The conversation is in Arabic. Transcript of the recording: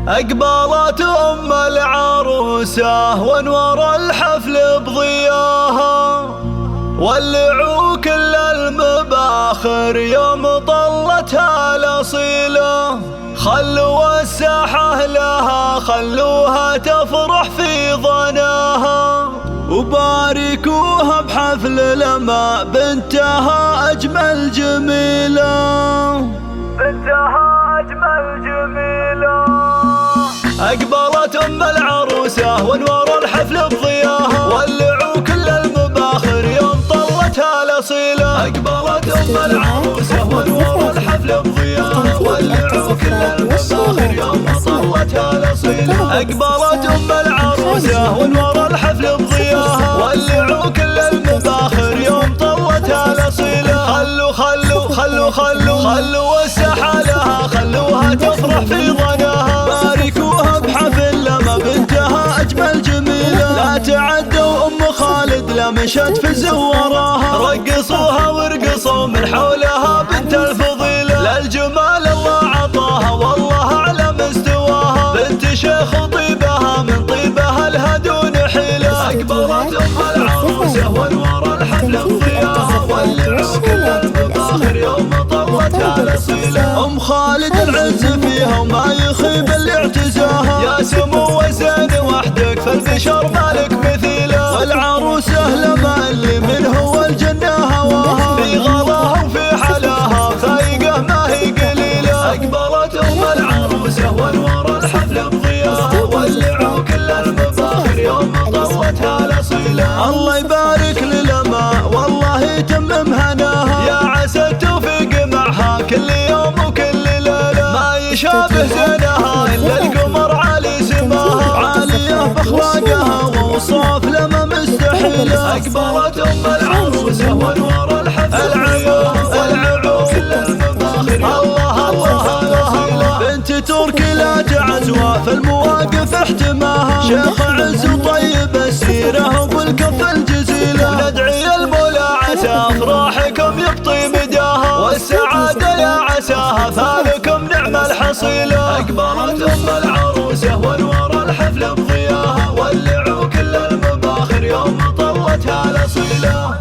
أقبلت أم العروسة وانور الحفل بضياها، ولعوا كل المباخر يوم طلتها الأصيلة. خلوا الساحة لها، خلوها تفرح في ظناها، وباركوها بحفل لما بنتها أجمل جميلة. بنتها أجمل جميلة. أقبلت أم العروسة وانور الحفل بضياها، ولعوا كل المباخر يوم طلتها الأصيلة. أقبلت أم العروسة وانور الحفل بضياها، ولعوا كل المباخر يوم طلتها الأصيلة. أقبلت أم العروسة وانور الحفل بضياها، ولعوا كل المباخر يوم طلتها الأصيلة. خلوا الساحة لها، خلوها تفرح في ظناها، باركوها بحفل لما بنتها أجمل جميلة. لا تعدوا أم خالد لا مشت في زوراها، رقصوها ورقصوا من حولها بنت الفضيلة. للجمال الله عطاها والله أعلى مستواها، بنت شيخ طيبها من طيبها لها دون حيلة. أقبلت أم العروسة وانور الحفل بضياها، ولعوا كل المباخر يوم طلتها الأصيلة. أم خالد العز فيها وما يخيب اللي اعتزاها، يا سمو وزين وحدك فالبشر مالك مثيله. والعروسة لما اللي منه والجنة هواها، في غلاها وفي حلاها فايقة ما هي قليلة. أقبلت أم العروسة وانور الحفل بضياها، ولعوا كل المباخر يوم طلتها الأصيلة. الله يبارك للما والله يتمم هناها، يا عسى التوفيق معها كل يوم وكل ليلة. ما يشابه زينها إلا القمر عالي سماها، عالية بأخلاقها ووصاف لما مستحيلة. أقبلت أم العروسة وانور الحفل العبو كل المباخر الله. بنت تركي لا تعزوى في المواقف احتماها، شيخ عز وطيب السيرة وبالكف الجزيلة. ندعي المولى عسى أفراحكم يبطي مداها، والسعادة يا عساها فالكم نعم الحصيلة. أقبلت أم العروسة وانور الحفل بضياها، ولعوا كل المباخر يوم طلتها الأصيلة.